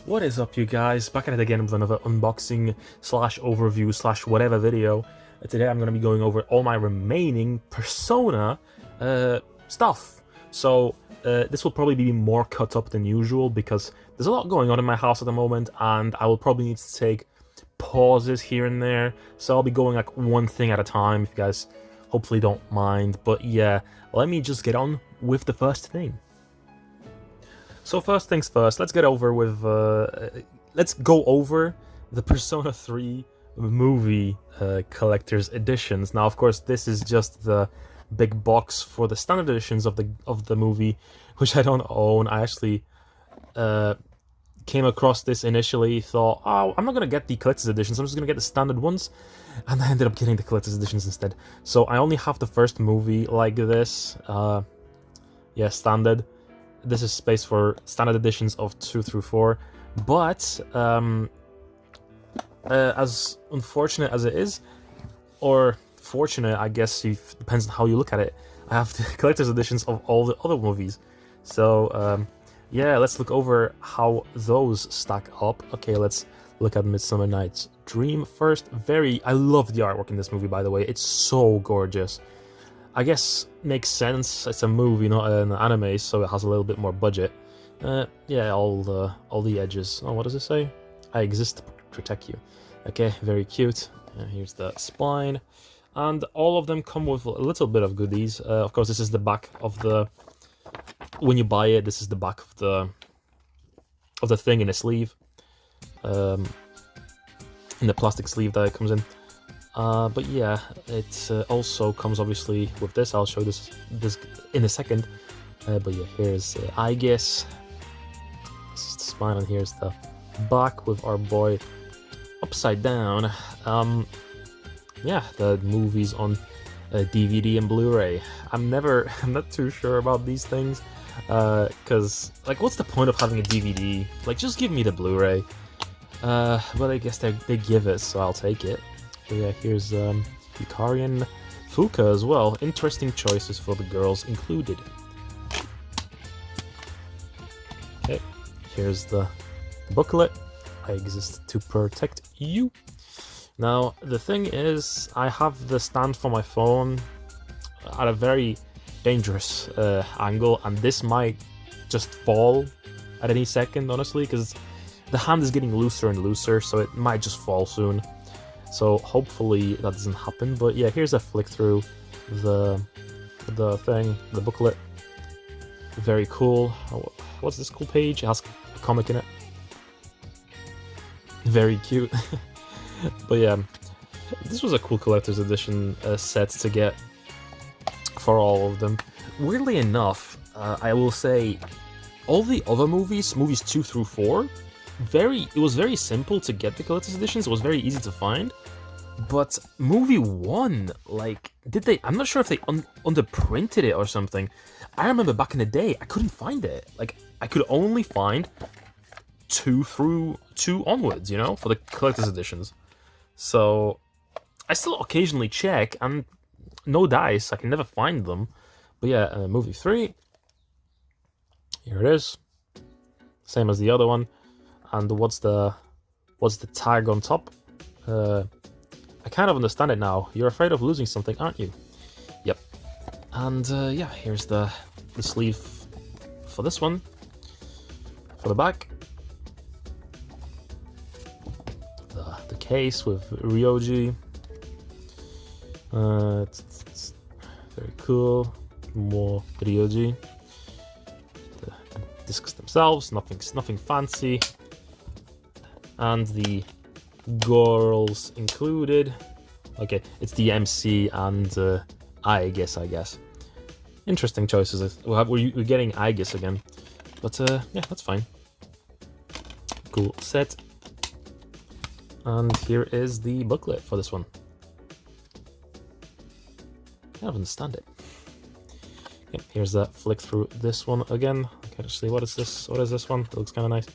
What is up, you guys? Back at it again with another unboxing slash overview slash whatever video. Today I'm going to be going over all my remaining Persona stuff. So this will probably be more cut up than usual because there's a lot going on in my house at the moment, and I will probably need to take pauses here and there. So I'll be going like one thing at a time if you guys hopefully don't mind. But yeah, let me just get on with the first thing. So first things first, let's get over with, let's go over the Persona 3 movie collector's editions. Now, of course, this is just the big box for the standard editions of the movie, which I don't own. I actually came across this initially, thought, oh, I'm not gonna get the collector's editions, I'm just gonna get the standard ones, and I ended up getting the collector's editions instead. So I only have the first movie like this, yeah, standard. This is space for standard editions of 2 through 4, but as unfortunate as it is, or fortunate, I guess, depends on how you look at it, I have the collector's editions of all the other movies. So yeah, let's look over how those stack up. Okay, let's look at Midsummer Night's Dream first. I love the artwork in this movie, by the way. It's so gorgeous. I guess makes sense. It's a movie, not an anime, so it has a little bit more budget. Yeah, all the edges. Oh, what does it say? I exist to protect you. Okay, very cute. Here's the spine, and all of them come with a little bit of goodies. Of course, this is the back of the. When you buy it, this is the back of the thing in a sleeve, in the plastic sleeve that it comes in. But yeah, it also comes obviously with this. I'll show this in a second. But yeah, here's I guess this is the spine, and here's the back with our boy upside down. Yeah, the movies on DVD and Blu-ray. I'm not too sure about these things, because like, what's the point of having a DVD? Like, just give me the Blu-ray. But I guess they give it, so I'll take it. But yeah, here's Yukari and Fuka as well. Interesting choices for the girls included. Okay, here's the booklet. I exist to protect you. Now, the thing is, I have the stand for my phone at a very dangerous angle, and this might just fall at any second, honestly, because the hand is getting looser and looser, so it might just fall soon. So hopefully that doesn't happen. But yeah, here's a flick through the booklet. Very cool. What's this cool page? It has a comic in it. Very cute. But yeah, this was a cool collector's edition set to get for all of them. Weirdly enough, I will say, all the other movies 2 through 4, it was very simple to get the collector's editions. It was very easy to find. But movie 1, like, I'm not sure if they underprinted it or something. I remember back in the day, I couldn't find it. Like, I could only find 2 through 2 onwards, you know, for the collector's editions. So I still occasionally check, and no dice, I can never find them. But yeah, movie 3, here it is, same as the other one. And what's the tag on top? I kind of understand it now. You're afraid of losing something, aren't you? Yep. And yeah, here's the sleeve for this one. For the back, the case with Ryoji. It's very cool. More Ryoji. The discs themselves, nothing fancy. And the girls included. Okay, it's the MC and I guess. Interesting choices. We're getting I guess again. But yeah, that's fine. Cool set. And here is the booklet for this one. I don't understand it. Okay, here's that flick through this one again. Okay, let's see, what is this? What is this one? It looks kind of nice.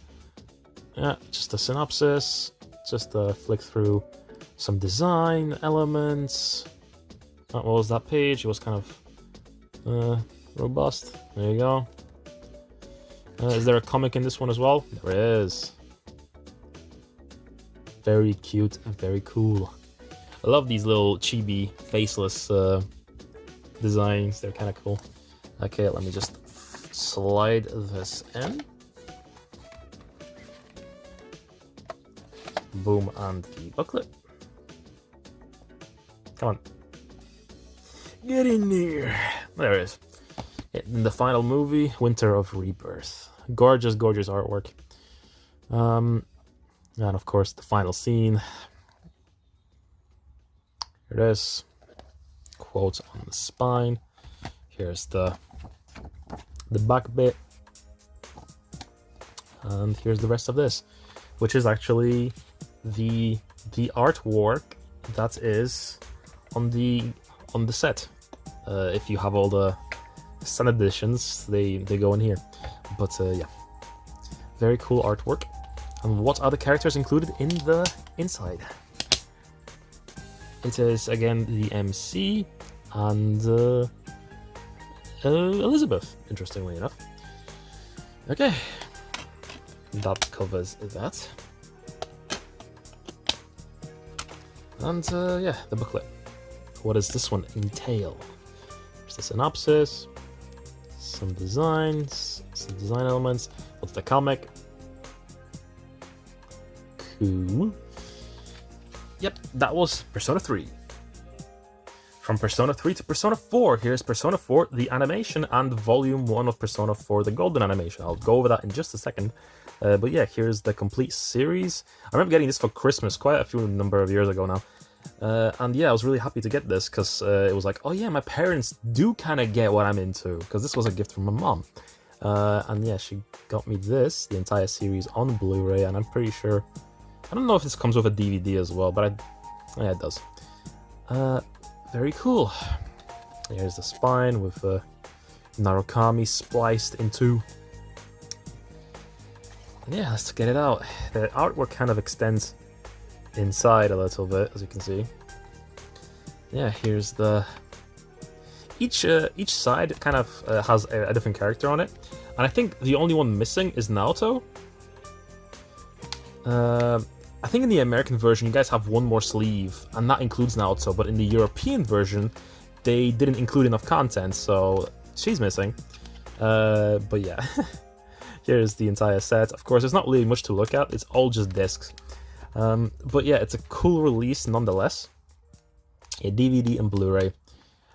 Yeah, just a synopsis. Just a flick through some design elements. What was that page? It was kind of robust. There you go. Is there a comic in this one as well? There is. very cute and very cool. I love these little chibi faceless designs. They're kind of cool. Okay, let me just slide this in. Boom, and the booklet. Come on. Get in there. There it is. In the final movie, Winter of Rebirth. Gorgeous, gorgeous artwork. And of course, the final scene. Here it is. Quotes on the spine. Here's the back bit. And here's the rest of this, which is actually the artwork that is on the set. If you have all the standard editions, they go in here. But yeah, very cool artwork. And what are the characters included in the inside? It is again the MC and Elizabeth, interestingly enough. Okay, that covers that. And yeah, the booklet. What does this one entail? There's the synopsis, some designs, some design elements. What's the comic? Cool. Yep, that was Persona 3. From Persona 3 to Persona 4, here's Persona 4, the animation, and Volume 1 of Persona 4, the Golden Animation. I'll go over that in just a second. But yeah, here's the complete series. I remember getting this for Christmas quite a few number of years ago now. And yeah, I was really happy to get this because it was like, oh yeah, my parents do kind of get what I'm into, because this was a gift from my mom. And yeah, she got me this, the entire series on Blu-ray, and I'm pretty sure, I don't know if this comes with a DVD as well, but yeah, it does. Very cool. Here's the spine with Narukami spliced into. And yeah, let's get it out. The artwork kind of extends inside a little bit, as you can see. Yeah, here's the each side kind of has a different character on it, and I think the only one missing is Naoto. I think in the American version you guys have one more sleeve, and that includes Naoto, but in the European version they didn't include enough content, so she's missing. But yeah, here's the entire set. Of course, there's not really much to look at, it's all just discs. But yeah, it's a cool release nonetheless. A DVD and Blu-ray.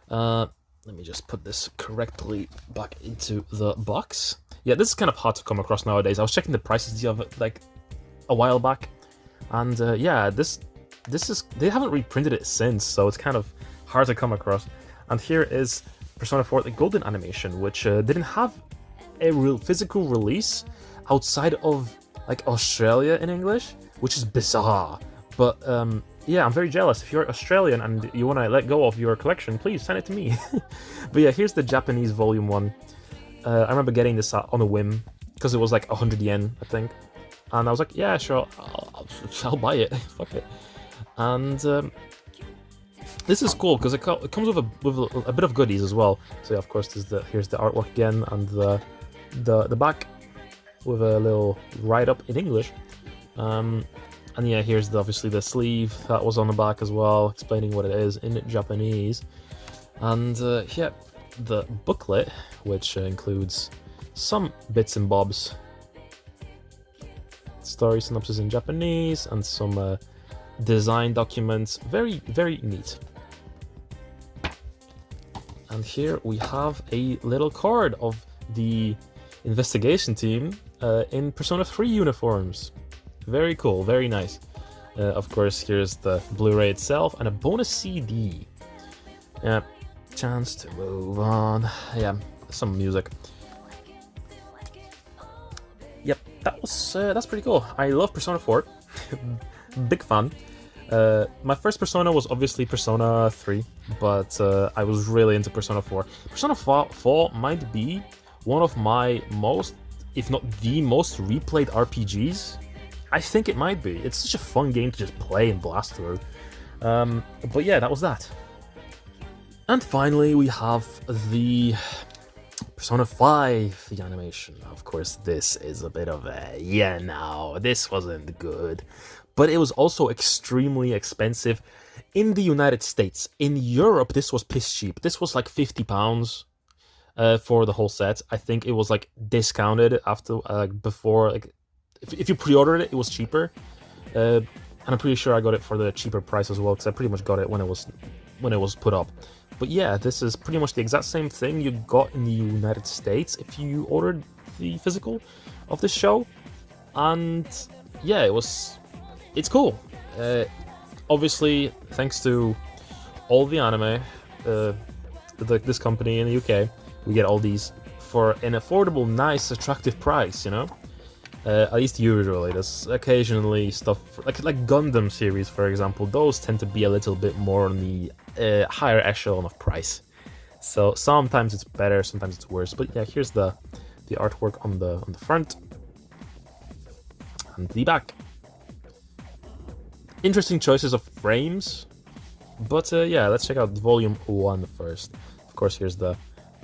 Let me just put this correctly back into the box. Yeah, this is kind of hard to come across nowadays. I was checking the prices of it like a while back, and yeah, this is, they haven't reprinted it since, so it's kind of hard to come across. And here is Persona 4 the Golden Animation, which didn't have a real physical release outside of like Australia in English, which is bizarre. But yeah, I'm very jealous. If you're Australian and you want to let go of your collection, please send it to me. But yeah, here's the Japanese volume 1. I remember getting this on a whim because it was like 100 yen, I think. And I was like, yeah, sure, I'll buy it. Fuck it. And this is cool because it comes with a bit of goodies as well. So yeah, of course, here's the artwork again, and the back with a little write-up in English. And yeah, here's obviously the sleeve that was on the back as well, explaining what it is in Japanese. And yeah, the booklet, which includes some bits and bobs. Story synopsis in Japanese and some design documents. Very, very neat. And here we have a little card of the investigation team in Persona 3 uniforms. Very cool, very nice. Of course, here's the Blu-ray itself and a bonus CD. Yeah, chance to move on. Yeah, some music. Yep, that's pretty cool. I love Persona 4. Big fan. My first Persona was obviously Persona 3, but I was really into Persona 4. Persona 4 might be one of my most, if not the most replayed RPGs. I think it might be. It's such a fun game to just play and blast through. But yeah, that was that. And finally, we have the Persona 5, the animation. Of course, this is a bit of a, yeah, no, this wasn't good. but it was also extremely expensive in the United States. In Europe, this was piss cheap. This was like £50 for the whole set. I think it was like discounted after before, like if you pre-ordered it, it was cheaper. And I'm pretty sure I got it for the cheaper price as well, because I pretty much got it when it was put up. But yeah, this is pretty much the exact same thing you got in the United States if you ordered the physical of this show. And yeah, it's cool. Obviously, thanks to all the anime, this company in the UK, we get all these for an affordable, nice, attractive price, you know? At least usually. There's occasionally stuff like Gundam series, for example. Those tend to be a little bit more on the higher echelon of price. So sometimes it's better, sometimes it's worse. But yeah, here's the artwork on the front and the back. Interesting choices of frames. But yeah, let's check out Volume 1 first. Of course, here's the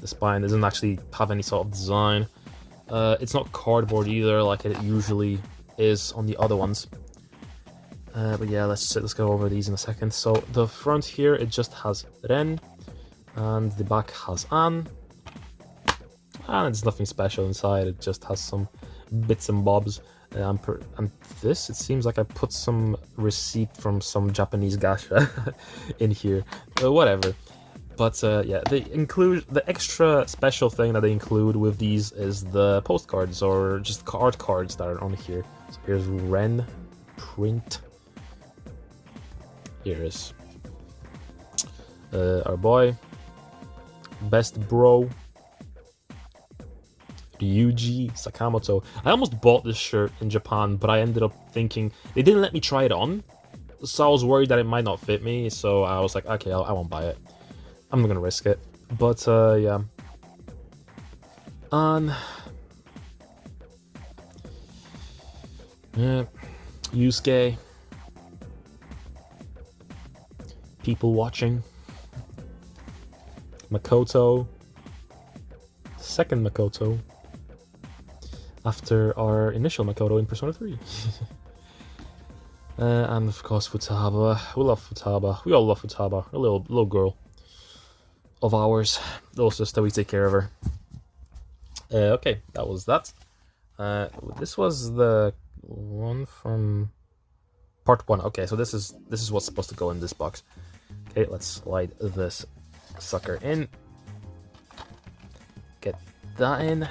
spine. It doesn't actually have any sort of design. It's not cardboard either, like it usually is on the other ones. But yeah, let's go over these in a second. So the front here, it just has Ren, and the back has Ann, and it's nothing special inside. It just has some bits and bobs. And this, it seems like I put some receipt from some Japanese gacha in here. Whatever. But yeah, they include the extra special thing that they include with these is the postcards or just card cards that are on here. So here's Ren print. Here's our boy, best bro, Ryuji Sakamoto. I almost bought this shirt in Japan, but I ended up thinking they didn't let me try it on, so I was worried that it might not fit me. So I was like, okay, I won't buy it. I'm not gonna risk it. But yeah. Yeah, Yusuke. People watching. Makoto. Second Makoto. After our initial Makoto in Persona 3. And of course Futaba. We love Futaba. We all love Futaba. A little girl of ours. Little sister, we take care of her. Okay, that was that. This was the one from part 1. Okay, so this is what's supposed to go in this box. Okay, let's slide this sucker in. Get that in.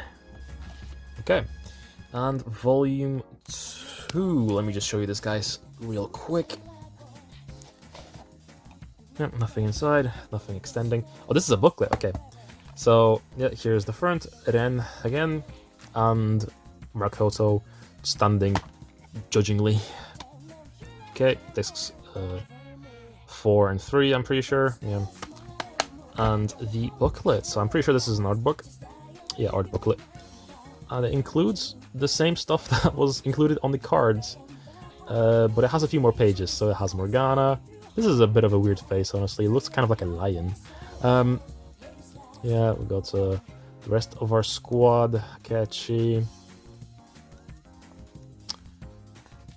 Okay, and volume 2. Let me just show you this, guys, real quick. Yep, nothing inside, nothing extending. Oh, this is a booklet. Okay, so yeah, here's the front. Ren again, and Makoto standing judgingly. Okay, discs 4 and 3, I'm pretty sure. Yeah, and the booklet. So I'm pretty sure this is an art book. Yeah, art booklet. And it includes the same stuff that was included on the cards, but it has a few more pages. So it has Morgana. This is a bit of a weird face, honestly. It looks kind of like a lion. Yeah, we got the rest of our squad. Akechi.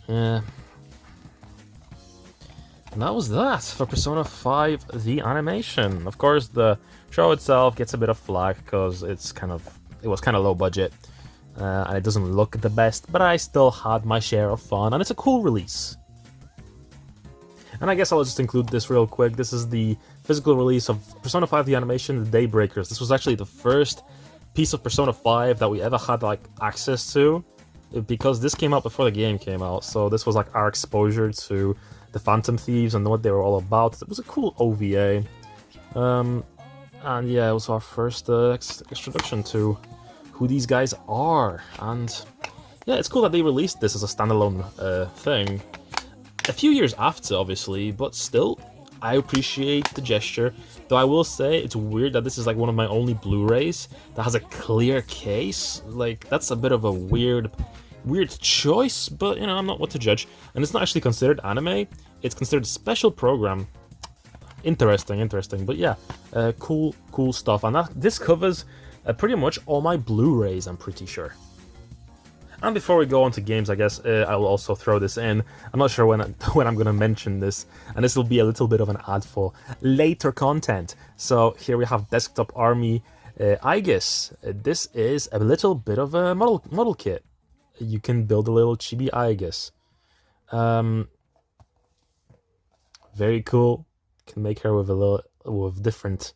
Yeah. And that was that for Persona 5 the animation. Of course, the show itself gets a bit of flack because it was kind of low budget. And it doesn't look the best, but I still had my share of fun, and it's a cool release. And I guess I'll just include this real quick. This is the physical release of Persona 5 the animation, The Daybreakers. This was actually the first piece of Persona 5 that we ever had like access to, because this came out before the game came out. So this was like our exposure to the Phantom Thieves and what they were all about. It was a cool OVA. And yeah, it was our first introduction to who these guys are. And yeah, it's cool that they released this as a standalone thing. A few years after, obviously, but still, I appreciate the gesture. Though I will say, it's weird that this is like one of my only Blu-rays that has a clear case. Like, that's a bit of a weird choice, but, you know, I'm not one to judge. And it's not actually considered anime, it's considered a special program. Interesting, but yeah, cool stuff. And this covers pretty much all my Blu-rays, I'm pretty sure. And before we go on to games, I guess I will also throw this in. I'm not sure when when I'm gonna mention this, and this will be a little bit of an ad for later content. So here we have Desktop Army Aegis. This is a little bit of a model kit. You can build a little chibi Aegis. Very cool. Can make her with different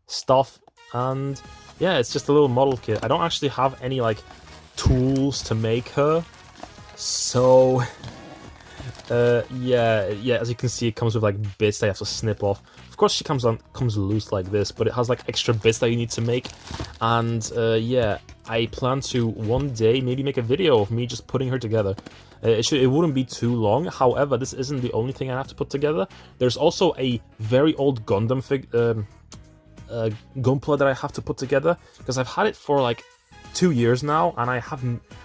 stuff, and yeah, it's just a little model kit. I don't actually have any like tools to make her, so yeah, as you can see, it comes with like bits that you have to snip off. Of course, she comes loose like this, but it has like extra bits that you need to make. And yeah, I plan to one day maybe make a video of me just putting her together. It wouldn't be too long. However, this isn't the only thing I have to put together. There's also a very old Gundam Gunpla that I have to put together, because I've had it for like 2 years now, and I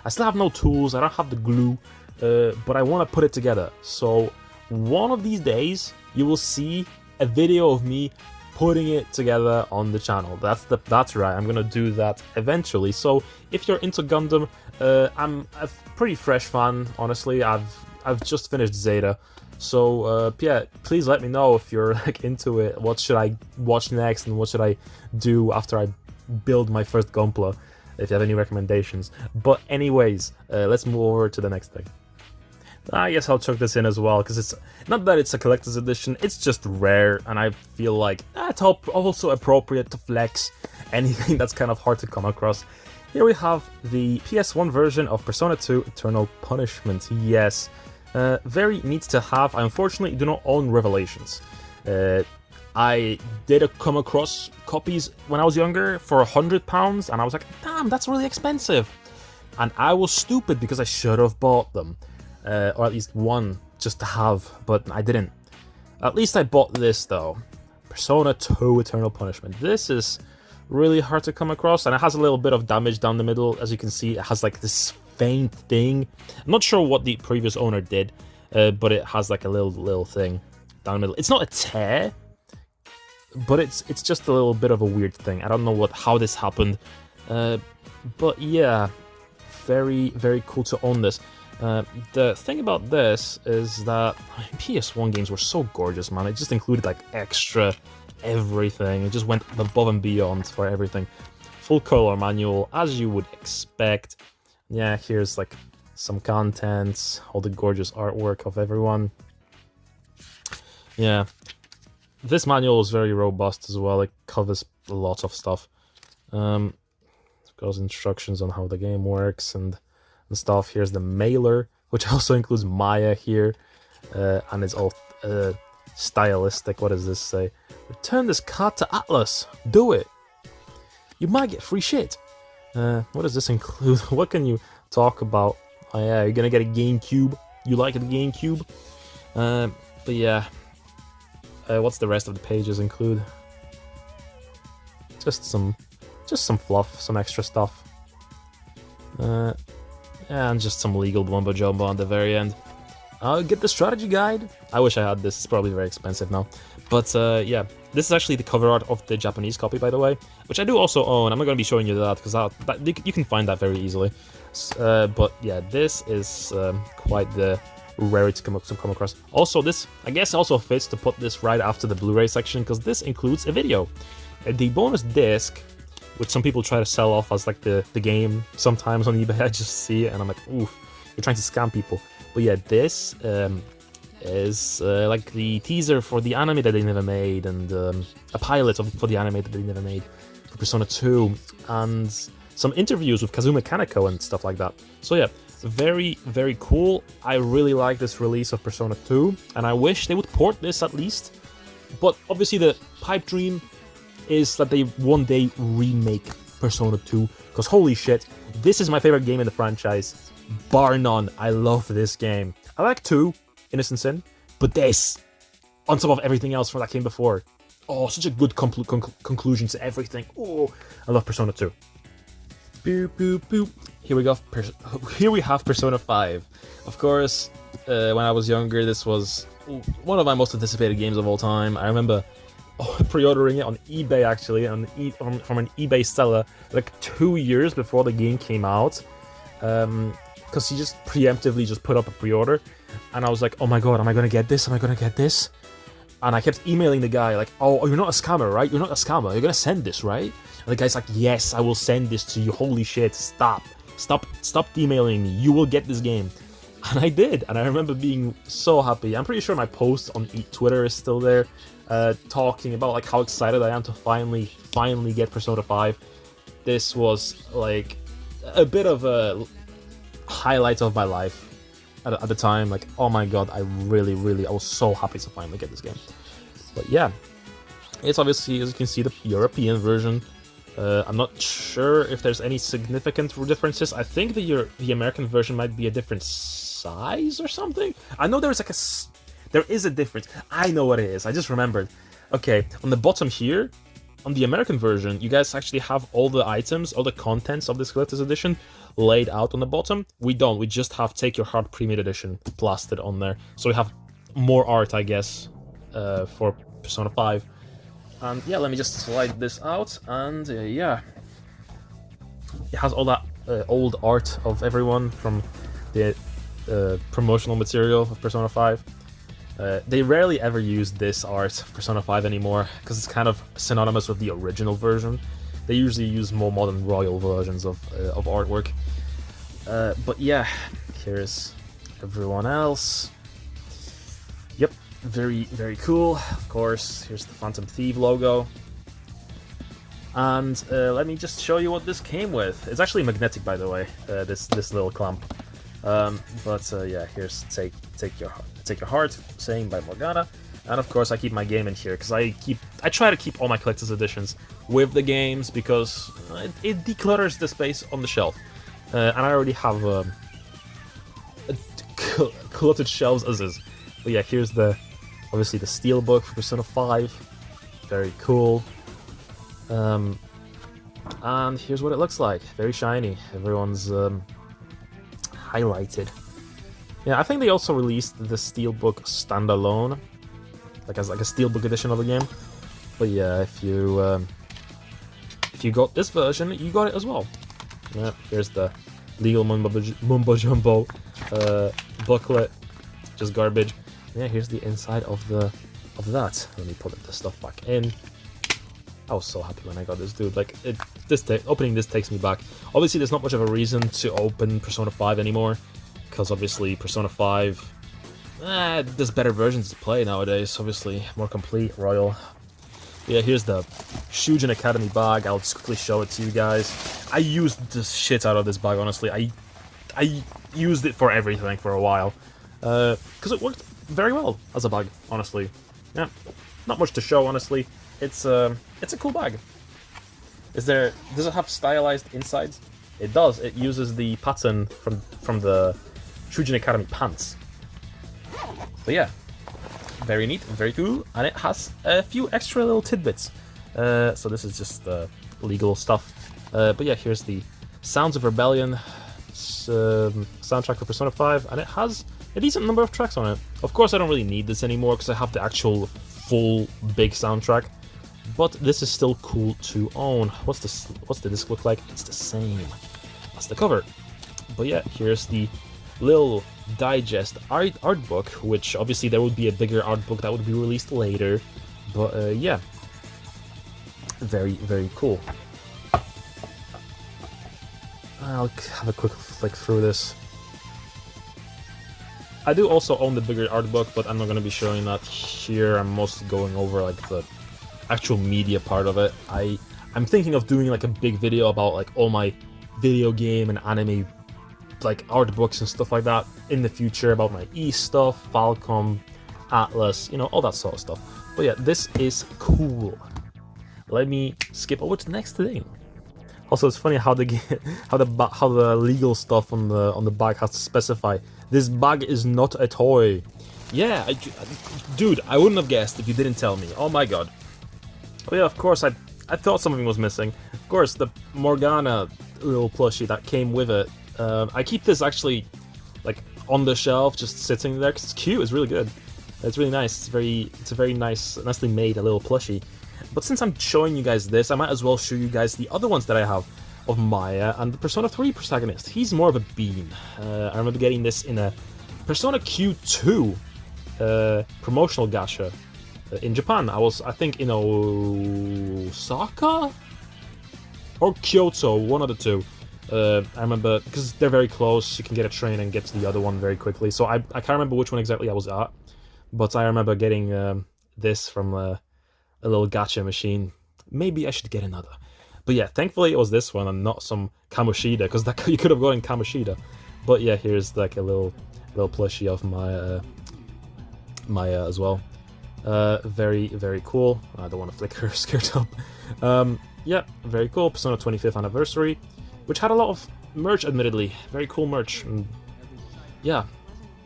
still have no tools. I don't have the glue, but I want to put it together. So one of these days you will see a video of me putting it together on the channel. That's right, I'm gonna do that eventually. So if you're into Gundam, I'm a pretty fresh fan, honestly. I've just finished Zeta, so yeah, please let me know if you're like into it. What should I watch next, and what should I do after I build my first Gunpla, if you have any recommendations. But anyways, let's move over to the next thing. I guess I'll chuck this in as well, because it's not that it's a collector's edition, it's just rare, and I feel like it's also appropriate to flex anything that's kind of hard to come across. Here we have the PS1 version of Persona 2 Eternal Punishment. Yes, very neat to have. I unfortunately do not own Revelations. I did come across copies when I was younger for £100, and I was like, damn, that's really expensive. And I was stupid because I should have bought them. Or at least one just to have, but I didn't. At least I bought this though. Persona 2 Eternal Punishment. This is really hard to come across, and it has a little bit of damage down the middle. As you can see, it has like this faint thing. I'm not sure what the previous owner did, but it has like a little thing down the middle. It's not a tear, but it's just a little bit of a weird thing. I don't know how this happened, but yeah, very, very cool to own this. The thing about this is that PS1 games were so gorgeous, man. It just included like extra everything. It just went above and beyond for everything. Full color manual, as you would expect. Yeah, here's like some contents, all the gorgeous artwork of everyone. Yeah, this manual is very robust as well. It covers a lot of stuff. It goes instructions on how the game works and stuff. Here's the mailer, which also includes Maya here, and it's all stylistic. What does this say? Return this card to Atlas. Do it. You might get free shit. What does this include? What can you talk about? Oh yeah, you're gonna get a GameCube. You like the GameCube? But yeah, what's the rest of the pages include? Just some fluff, some extra stuff. And just some legal mumbo jumbo on the very end. I'll get the strategy guide. I wish I had this. It's probably very expensive now. But yeah, this is actually the cover art of the Japanese copy, by the way, which I do also own. I'm not going to be showing you that because you can find that very easily. But yeah, this is quite the rarity to come across. Also, this, I guess, also fits to put this right after the Blu-ray section, because this includes a video. The bonus disc, which some people try to sell off as like the game sometimes on eBay. I just see it and I'm like, oof, you're trying to scam people. But yeah, this is like the teaser for the anime that they never made, and a pilot for the anime that they never made for Persona 2, and some interviews with Kazuma Kaneko and stuff like that. So yeah, very, very cool. I really like this release of Persona 2, and I wish they would port this at least. But obviously the pipe dream is that they one day remake Persona 2, because holy shit, this is my favorite game in the franchise, bar none. I love this game. I like 2, Innocent Sin, but this, on top of everything else from that came before, oh, such a good conclusion to everything. Oh, I love Persona 2. Boop, boop, boop. Here we have Persona 5. Of course, when I was younger, this was one of my most anticipated games of all time. I remember pre-ordering it on eBay, actually, from an eBay seller like 2 years before the game came out. because he just preemptively just put up a pre-order, and I was like, oh my god, am I gonna get this? Am I gonna get this? And I kept emailing the guy like, oh, you're not a scammer, right? You're not a scammer. You're gonna send this, right? And the guy's like, yes, I will send this to you. Holy shit, stop emailing me. You will get this game. And I did, and I remember being so happy. I'm pretty sure my post on Twitter is still there, talking about like how excited I am to finally get Persona 5. This was like a bit of a highlight of my life at the time. Like, oh my god, I was so happy to finally get this game. But yeah, it's obviously, as you can see, the European version. I'm not sure if there's any significant differences. I think the American version might be a different size or something. I know there is a difference. I know what it is. I just remembered. Okay, on the bottom here, on the American version, you guys actually have all the items, all the contents of this collector's edition laid out on the bottom. We don't. We just have Take Your Heart Premium Edition plastered on there. So we have more art, I guess, for Persona 5. And yeah, let me just slide this out, and yeah, it has all that old art of everyone from the promotional material of Persona 5. They rarely ever use this art of Persona 5 anymore, because it's kind of synonymous with the original version. They usually use more modern royal versions of artwork. But yeah, here's everyone else. Yep. Very cool. Of course, here's the Phantom Thief logo. And let me just show you what this came with. It's actually magnetic, by the way, this little clamp. But yeah, here's Take Your Heart, saying by Morgana. And of course, I keep my game in here, because I try to keep all my collector's editions with the games, because it declutters the space on the shelf. And I already have cluttered shelves as is. But yeah, here's obviously the Steelbook for Persona 5, very cool. And here's what it looks like, very shiny. Everyone's highlighted. Yeah, I think they also released the Steelbook standalone, like as like a Steelbook edition of the game. But yeah, if you got this version, you got it as well. Yeah, here's the legal mumbo jumbo booklet, just garbage. Yeah, here's the inside of that. Let me put the stuff back in. I was so happy when I got this, dude. Like, opening this takes me back. Obviously, there's not much of a reason to open Persona 5 anymore, because obviously Persona 5, there's better versions to play nowadays. Obviously, more complete, royal. Yeah, here's the Shujin Academy bag. I'll just quickly show it to you guys. I used the shit out of this bag, honestly. I used it for everything for a while, because it worked very well as a bag, honestly. Yeah, not much to show, honestly. It's a cool bag. Does it have stylized insides? It does. It uses the pattern from the Shujin Academy pants. But yeah, very neat, very cool, and it has a few extra little tidbits. So this is just legal stuff. But yeah, here's the Sounds of Rebellion soundtrack for Persona 5, and it has a decent number of tracks on it. Of course, I don't really need this anymore because I have the actual full big soundtrack, but this is still cool to own. What's the disc look like? It's the same as the cover. But yeah, here's the little digest art book, which obviously there would be a bigger art book that would be released later. But yeah, very cool. I'll have a quick flick through this. I do also own the bigger art book, but I'm not going to be showing that here. I'm mostly going over like the actual media part of it. I'm thinking of doing like a big video about like all my video game and anime like art books and stuff like that in the future, about my stuff, Falcom, Atlas, you know, all that sort of stuff. But yeah, this is cool. Let me skip over to the next thing. Also, it's funny how the legal stuff on the bag has to specify this bag is not a toy. Yeah, dude, I wouldn't have guessed if you didn't tell me. Oh my god. Oh yeah, of course, I thought something was missing. Of course, the Morgana little plushie that came with it. I keep this actually like on the shelf, just sitting there because it's cute. It's really good. It's really nice. It's a very nicely made a little plushie. But since I'm showing you guys this, I might as well show you guys the other ones that I have. of Maya and the Persona 3 protagonist. He's more of a bean. I remember getting this in a Persona Q2 promotional gacha in Japan. I think, in Osaka? Or Kyoto, one of the two. I remember, because they're very close, you can get a train and get to the other one very quickly. So I can't remember which one exactly I was at, but I remember getting this from a little gacha machine. Maybe I should get another. But yeah, thankfully it was this one and not some Kamoshida, because that you could have gotten Kamoshida. But yeah, here's like a little plushie of Maya as well. Very, very cool. I don't want to flick her skirt up. Yeah, very cool. Persona 25th anniversary, which had a lot of merch, admittedly. Very cool merch. And yeah,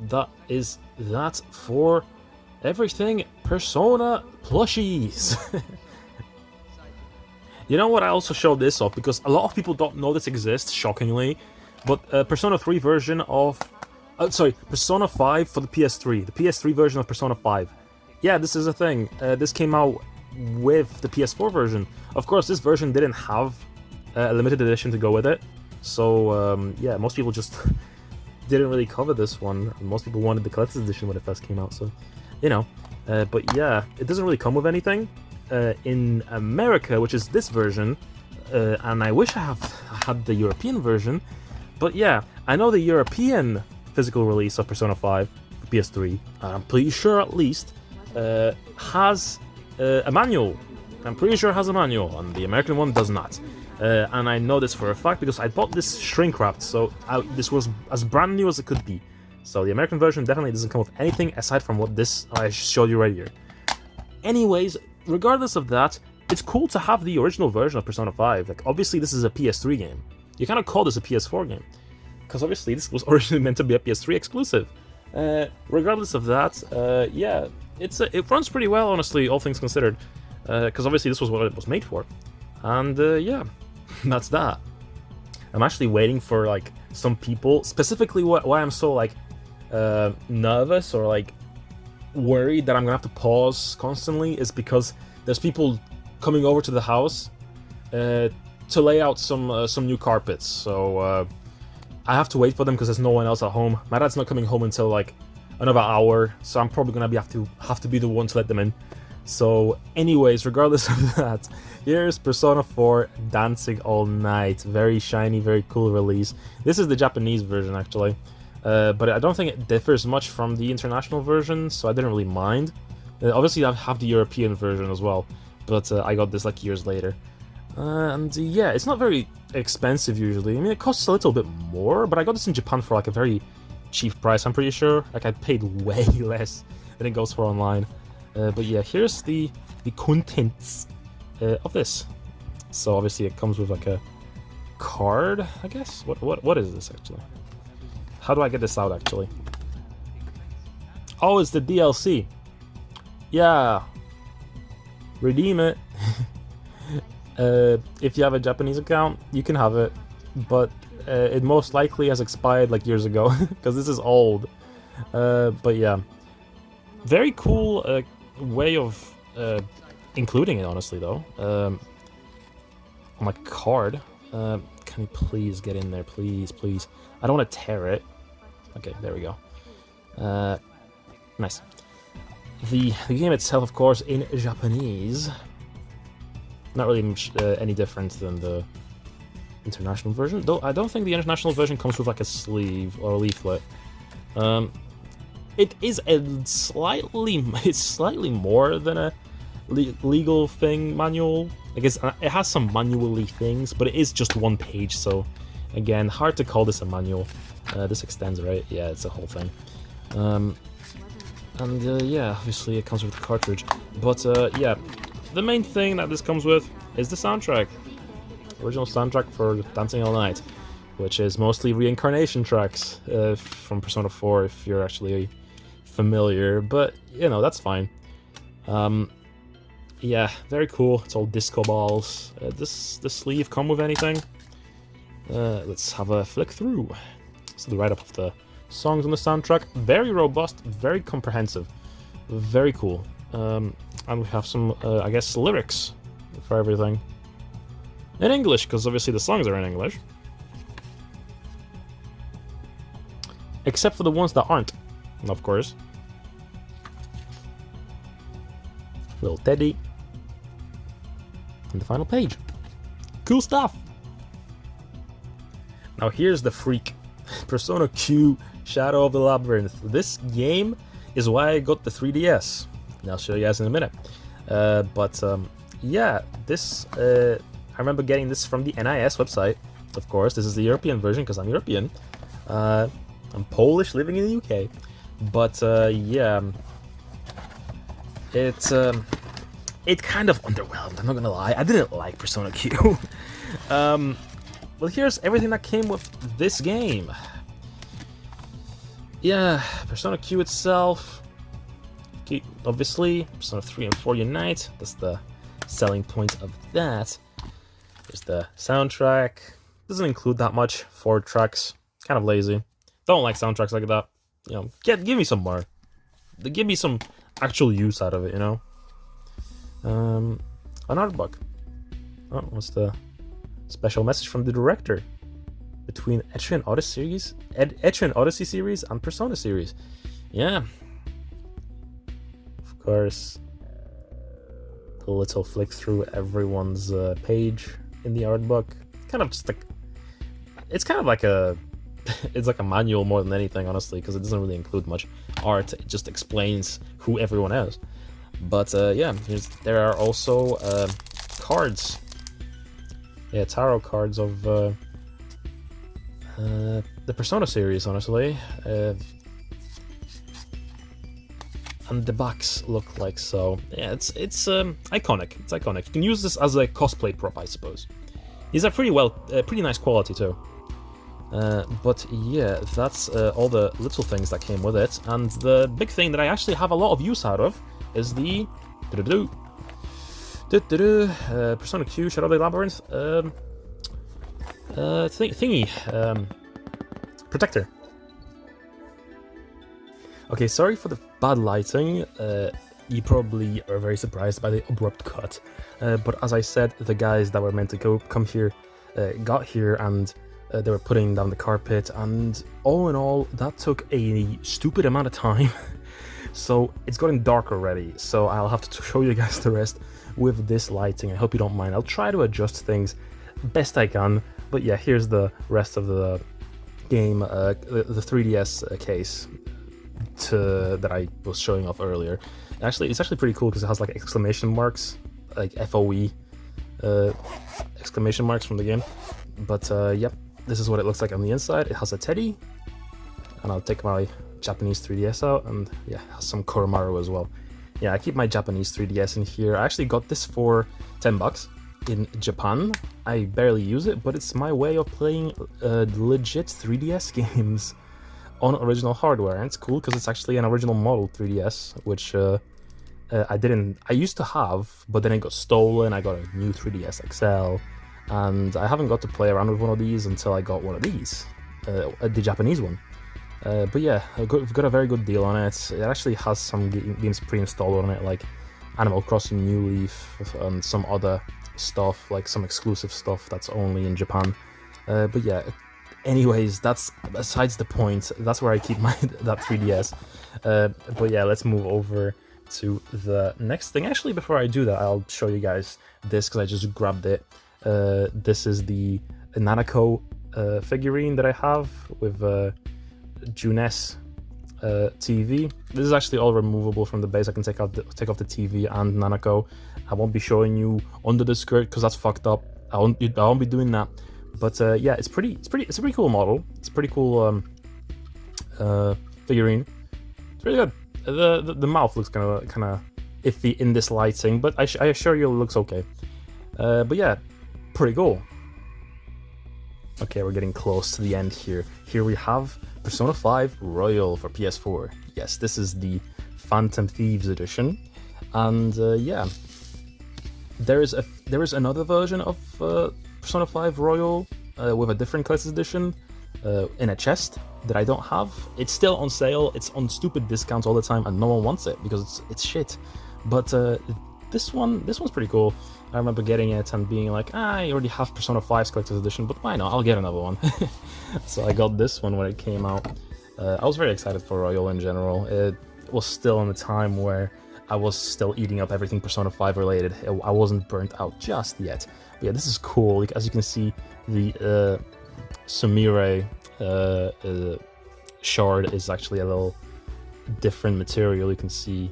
that is that for everything Persona plushies. You know what? I also showed this off because a lot of people don't know this exists, shockingly. But Persona 3 version of... Persona 5 for the PS3. The PS3 version of Persona 5. Yeah, this is a thing. This came out with the PS4 version. Of course, this version didn't have a limited edition to go with it. So, yeah, most people just didn't really cover this one. Most people wanted the collector's edition when it first came out, so, you know. But yeah, it doesn't really come with anything. In America, which is this version, and I wish I had the European version, but yeah, I know the European physical release of Persona 5 for PS3, I'm pretty sure at least, has a manual. I'm pretty sure it has a manual, and the American one does not. And I know this for a fact because I bought this shrink-wrapped, so this was as brand new as it could be. So the American version definitely doesn't come with anything aside from what this I showed you right here. Anyways, regardless of that, it's cool to have the original version of Persona 5. Like, obviously this is a PS3 game. You kind of call this a PS4 game, because obviously this was originally meant to be a PS3 exclusive. Regardless of that, yeah, it runs pretty well, honestly, all things considered, because obviously this was what it was made for. And yeah, that's that. I'm actually waiting for like some people, specifically why I'm so like nervous or like worried that I'm gonna have to pause constantly is because there's people coming over to the house to lay out some new carpets. So I have to wait for them because there's no one else at home. My dad's not coming home until like another hour, so I'm probably gonna have to be the one to let them in. So, anyways, regardless of that, here's Persona 4 Dancing All Night. Very shiny, very cool release. This is the Japanese version, actually. But I don't think it differs much from the international version, so I didn't really mind. Obviously, I have the European version as well, but I got this like years later. And yeah, it's not very expensive usually. I mean, it costs a little bit more, but I got this in Japan for like a very cheap price, I'm pretty sure. Like, I paid way less than it goes for online. But yeah, here's the contents of this. So obviously it comes with like a card, I guess. What is this actually? How do I get this out actually? Oh, it's the DLC. Yeah. Redeem it. If you have a Japanese account, you can have it, but it most likely has expired like years ago because this is old. But yeah, very cool way of including it, honestly, though. On my card. Can you please get in there, please? I don't want to tear it. Okay, there we go. Nice. The game itself, of course, in Japanese. Not really much, any different than the international version, though I don't think the international version comes with like a sleeve or a leaflet. It is it's slightly more than a legal thing manual. I guess it has some manually things, but it is just one page, so again, hard to call this a manual. This extends, right? Yeah, it's a whole thing. And yeah, obviously it comes with the cartridge. But yeah, the main thing that this comes with is the soundtrack. Original soundtrack for Dancing All Night, which is mostly reincarnation tracks from Persona 4, if you're actually familiar, but you know, that's fine. Yeah, very cool. It's all disco balls. Does the sleeve come with anything? Let's have a flick through. So the write-up of the songs on the soundtrack, very robust, very comprehensive, very cool. And we have some, I guess, lyrics for everything. In English, because obviously the songs are in English. Except for the ones that aren't, of course. Little Teddy. And the final page. Cool stuff! Now here's the freak. Persona Q Shadow of the Labyrinth. This game is why I got the 3DS. And I'll show you guys in a minute. Yeah, this... I remember getting this from the NIS website. Of course, this is the European version because I'm European. I'm Polish living in the UK. But yeah... It kind of underwhelmed, I'm not gonna lie. I didn't like Persona Q. Well, here's everything that came with this game. Yeah, Persona Q itself. Obviously, Persona 3 and 4 unite. That's the selling point of that. There's the soundtrack. Doesn't include that much. 4 tracks. Kind of lazy. Don't like soundtracks like that. You know, give me some more. Give me some actual use out of it, you know? An art book. Oh, what's the special message from the director between Etrian Odyssey series and Persona series? Yeah. Of course, a little flick through everyone's page in the art book. Kind of just like it's kind of like a it's like a manual more than anything, honestly, because it doesn't really include much art. It just explains who everyone is. But yeah, there are also cards. Yeah, tarot cards of the Persona series, honestly. And the backs look like so. Yeah, it's iconic. It's iconic. You can use this as a cosplay prop, I suppose. These are pretty nice quality too. But yeah, that's all the little things that came with it. And the big thing that I actually have a lot of use out of is the Persona Q Shadow of the Labyrinth thingy protector. Okay, sorry for the bad lighting. You probably are very surprised by the abrupt cut, but as I said, the guys that were meant to come here got here, and they were putting down the carpet, and all in all, that took a stupid amount of time. So it's gotten dark already, so I'll have to show you guys the rest with this lighting. I hope you don't mind. I'll try to adjust things best I can, but yeah, here's the rest of the game, the 3DS case that I was showing off earlier. Actually, it's actually pretty cool because it has like exclamation marks, like FOE exclamation marks from the game. But yep, this is what it looks like on the inside. It has a Teddy, and I'll take my Japanese 3DS out, and yeah, it has some Koromaru as well. Yeah, I keep my Japanese 3DS in here. I actually got this for $10 in Japan. I barely use it, but it's my way of playing legit 3DS games on original hardware, and it's cool because it's actually an original model 3DS, which I used to have, but then it got stolen. I got a new 3DS XL, and I haven't got to play around with one of these until I got one of these, the Japanese one. But yeah, we've got a very good deal on it. It actually has some games pre-installed on it, like Animal Crossing New Leaf and some other stuff, like some exclusive stuff that's only in Japan. But yeah, anyways, that's besides the point. That's where I keep that 3DS. But yeah, let's move over to the next thing. Actually, before I do that, I'll show you guys this because I just grabbed it. This is the Nanako figurine that I have with Junes TV. This is actually all removable from the base. I can take off the TV and Nanako. I won't be showing you under the skirt because that's fucked up. I won't be doing that. But yeah, it's a pretty cool model. It's a pretty cool figurine. It's really good. The mouth looks kind of iffy in this lighting, but I assure you it looks okay. But yeah, pretty cool. Okay, we're getting close to the end here. Here we have Persona 5 Royal for PS4. Yes, this is the Phantom Thieves edition, and yeah, there is another version of Persona 5 Royal with a different collector's edition in a chest that I don't have. It's still on sale. It's on stupid discounts all the time, and no one wants it because it's shit. But this one's pretty cool. I remember getting it and being like, I already have Persona 5's Collector's Edition, but why not? I'll get another one. So I got this one when it came out. I was very excited for Royal in general. It was still in the time where I was still eating up everything Persona 5 related. I wasn't burnt out just yet. But yeah, this is cool. As you can see, the Sumire shard is actually a little different material. You can see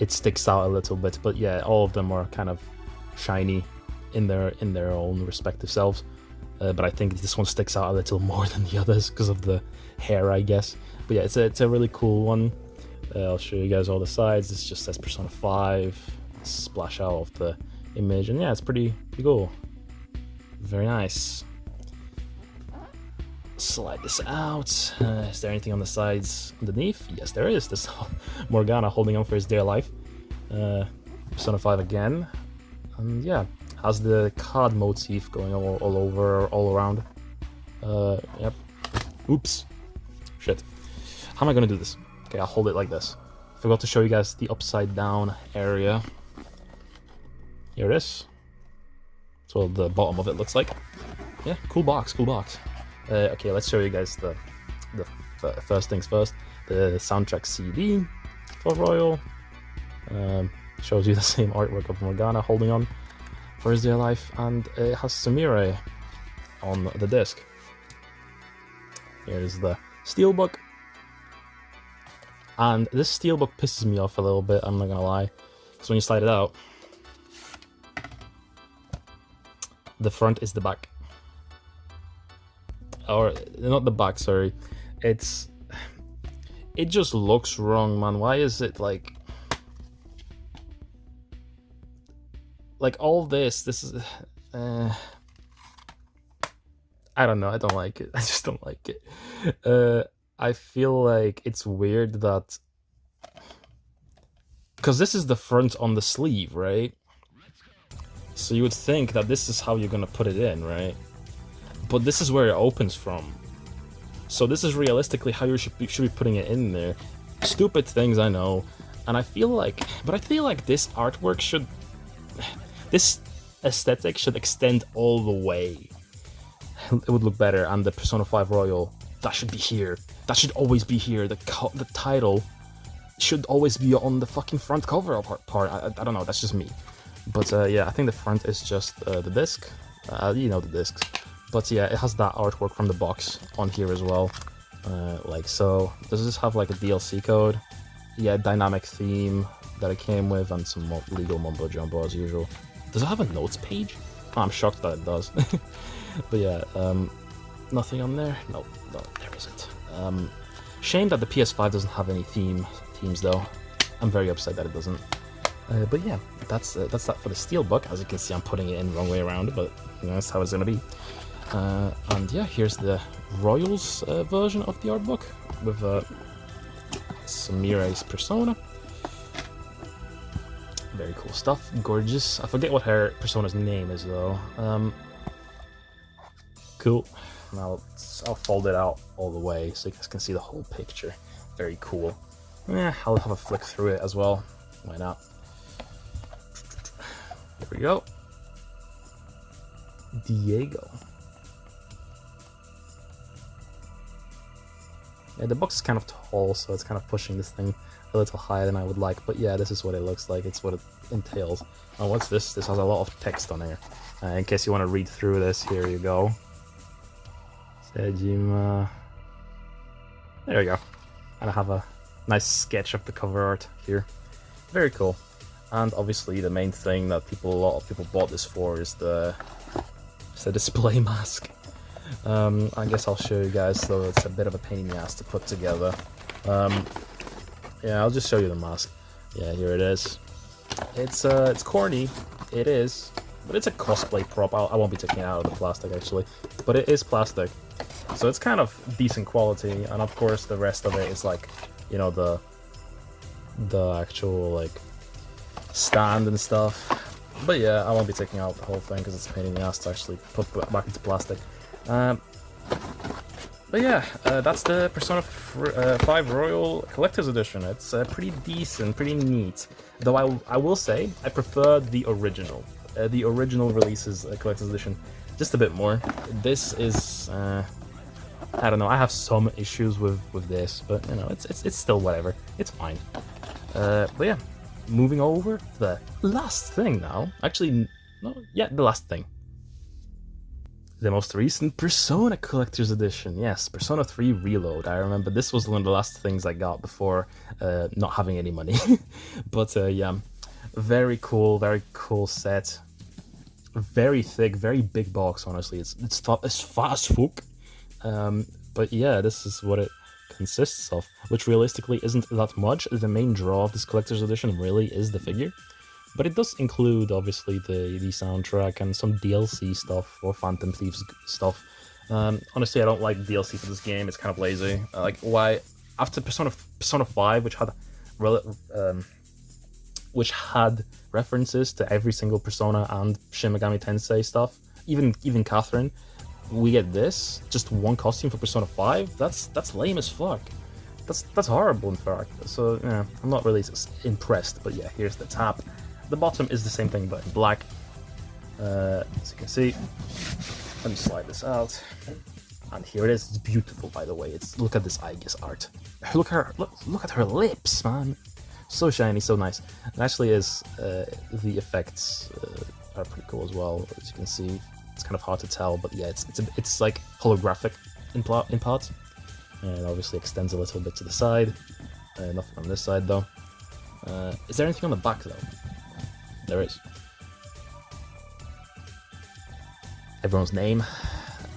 it sticks out a little bit, but yeah, all of them are kind of shiny in their own respective selves. But I think this one sticks out a little more than the others because of the hair, I guess. But yeah, it's a really cool one. I'll show you guys all the sides. This just says Persona 5, splash out of the image, and yeah, it's pretty cool. Very nice. Slide this out. Is there anything on the sides underneath? Yes, there is. This Morgana holding on for his dear life. Persona 5 again. And yeah, has the card motif going all over, all around. Yep. Oops. Shit. How am I gonna do this? Okay, I'll hold it like this. Forgot to show you guys the upside down area. Here it is. That's what the bottom of it looks like. Yeah, cool box, cool box. Okay, let's show you guys the first things first. The soundtrack CD for Royal. Shows you the same artwork of Morgana holding on for his dear life, and it has Sumire on the disc. Here's the steelbook. And this steelbook pisses me off a little bit, I'm not gonna lie. Because when you slide it out, the front is the back. Or, not the back, sorry. It just looks wrong, man. Why is it like all this is... I don't know, I don't like it. I just don't like it. I feel like it's weird that... Because this is the front on the sleeve, right? So you would think that this is how you're gonna put it in, right? But this is where it opens from. So this is realistically how you should be putting it in there. Stupid things, I know. And I feel like... But I feel like this artwork should... This aesthetic should extend all the way. It would look better, and the Persona 5 Royal, that should be here. That should always be here. The title should always be on the fucking front cover part. I don't know, that's just me. But yeah, I think the front is just the disc. You know the discs. But yeah, it has that artwork from the box on here as well. Like so. Does this have like a DLC code? Yeah, dynamic theme that it came with, and some legal mumbo jumbo as usual. Does it have a notes page? Oh, I'm shocked that it does. But yeah, nothing on there? No, there isn't. Shame that the PS5 doesn't have any themes though. I'm very upset that it doesn't. But yeah, that's that for the steelbook. As you can see, I'm putting it in the wrong way around, but you know, that's how it's gonna be. And yeah, here's the Royals version of the art book with Sumire's Persona. Very cool stuff, gorgeous. I forget what her Persona's name is though. Cool. Now I'll fold it out all the way so you guys can see the whole picture. Very cool. Yeah, I'll have a flick through it as well. Why not? Here we go. Diego. Yeah, the box is kind of tall, so it's kind of pushing this thing a little higher than I would like. But yeah, this is what it looks like. It's what it entails. Oh, what's this? This has a lot of text on here. In case you want to read through this, here you go. Sejima. There we go. And I have a nice sketch of the cover art here. Very cool. And obviously the main thing that a lot of people bought this for is the display mask. I guess I'll show you guys, though it's a bit of a pain in the ass to put together. Yeah, I'll just show you the mask. Yeah, here it is. It's corny, it is, but it's a cosplay prop. I won't be taking it out of the plastic actually, but it is plastic, so it's kind of decent quality. And of course, the rest of it is like, you know, the actual like stand and stuff. But yeah, I won't be taking out the whole thing because it's a pain in the ass to actually put back into plastic. But yeah, that's the Persona 5 Royal Collector's Edition. It's pretty decent, pretty neat. Though I will say, I prefer the original. The original releases Collector's Edition just a bit more. This is, I don't know, I have some issues with this, but you know, it's still whatever. It's fine. But yeah, moving over to the last thing now. Actually, no, yeah, the last thing. The most recent Persona Collector's Edition. Yes, Persona 3 Reload. I remember this was one of the last things I got before not having any money. But yeah, very cool set. Very thick, very big box, honestly. It's fat as fuck. But yeah, this is what it consists of, which realistically isn't that much. The main draw of this Collector's Edition really is the figure. But it does include, obviously, the soundtrack and some DLC stuff, or Phantom Thieves stuff. Honestly, I don't like DLC for this game. It's kind of lazy. Like, why... After Persona 5, which had references to every single Persona and Shin Megami Tensei stuff, even Catherine, we get this, just one costume for Persona 5? That's lame as fuck. That's horrible, in fact. So, yeah, I'm not really impressed. But yeah, here's the top. The bottom is the same thing, but in black. As you can see, let me slide this out, and here it is. It's beautiful, by the way. Look at this Aegis art. Look at her lips, man. So shiny, so nice. It actually is. The effects are pretty cool as well. As you can see, it's kind of hard to tell, but yeah, it's like holographic in parts, and obviously extends a little bit to the side. Nothing on this side though. Is there anything on the back though? There is. Everyone's name,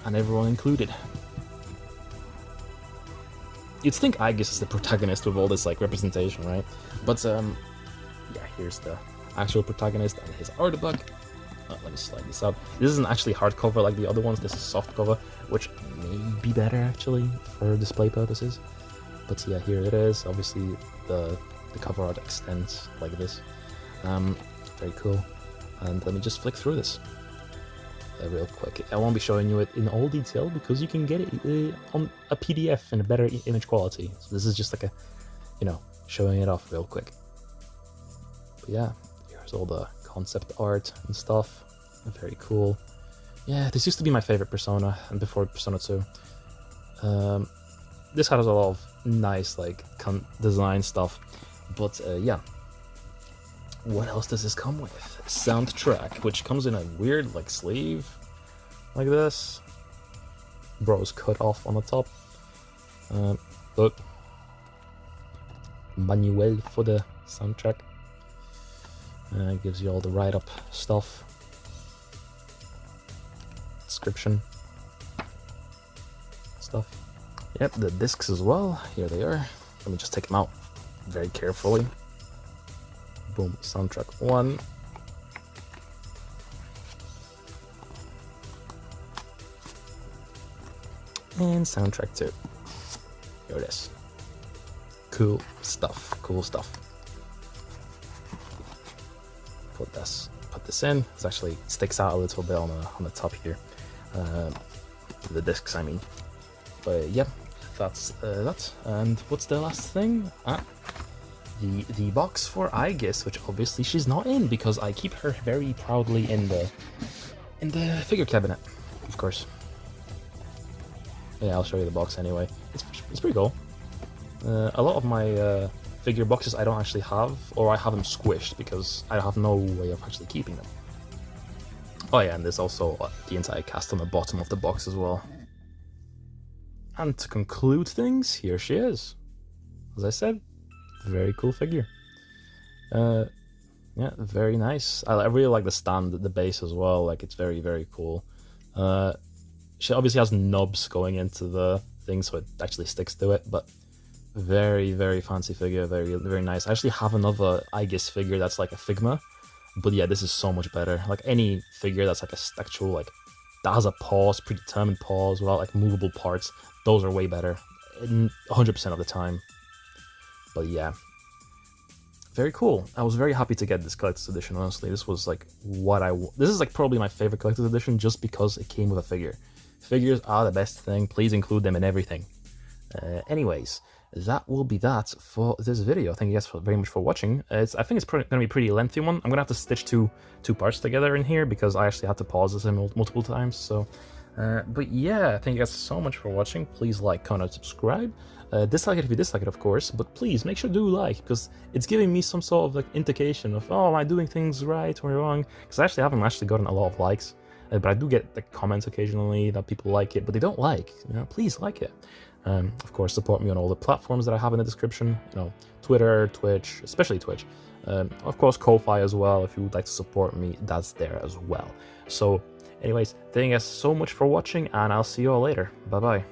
and everyone included. You'd think Aegis is the protagonist with all this like representation, right? But yeah, here's the actual protagonist and his art book. Let me slide this up. This isn't actually hardcover like the other ones. This is softcover, which may be better actually for display purposes. But yeah, here it is. Obviously, the cover art extends like this. Very cool. And let me just flick through this real quick. I won't be showing you it in all detail because you can get it on a PDF in a better image quality. So this is just like a, you know, showing it off real quick. But yeah, here's all the concept art and stuff. Very cool. Yeah, this used to be my favorite Persona, and before Persona 2. This has a lot of nice like design stuff. But yeah. What else does this come with? Soundtrack, which comes in a weird like sleeve, like this. Bro's cut off on the top. Look, manual for the soundtrack. Gives you all the write-up stuff. Description. Stuff. Yep, the discs as well. Here they are. Let me just take them out very carefully. Boom, soundtrack 1. And soundtrack 2. Here it is. Cool stuff, cool stuff. Put this in. It actually sticks out a little bit on the top here. The discs, I mean. But yeah, that's that. And what's the last thing? The box for Aegis, which obviously she's not in because I keep her very proudly in the figure cabinet, of course. Yeah, I'll show you the box anyway. It's pretty cool. A lot of my figure boxes I don't actually have, or I have them squished because I have no way of actually keeping them. Oh yeah, and there's also the entire cast on the bottom of the box as well. And to conclude things, here she is. As I said, very cool figure. Yeah, very nice. I really like the stand at the base as well. Like, it's very, very cool. She obviously has nubs going into the thing, so it actually sticks to it. But very, very fancy figure. Very, very nice. I actually have another Aegis figure that's like a Figma. But yeah, this is so much better. Like, any figure that's like a actual, like, that has a pause, predetermined pause, without like movable parts, those are way better. 100% of the time. But yeah, very cool. I was very happy to get this collector's edition, honestly. This was like this is like probably my favorite collector's edition just because it came with a figure. Figures are the best thing. Please include them in everything. Anyways, that will be that for this video. Thank you guys very much for watching. I think it's going to be a pretty lengthy one. I'm going to have to stitch two parts together in here because I actually had to pause this multiple times. So, but yeah, thank you guys so much for watching. Please like, comment, and subscribe. Dislike it if you dislike it, of course, but please make sure to do like, because it's giving me some sort of like indication of, oh, am I doing things right or wrong? Because I haven't gotten a lot of likes, but I do get the comments occasionally that people like it, but they don't like. Please like it. Of course, support me on all the platforms that I have in the description. Twitter, Twitch, especially Twitch. Of course, Ko-Fi as well. If you would like to support me, that's there as well. So, anyways, thank you guys so much for watching, and I'll see you all later. Bye bye.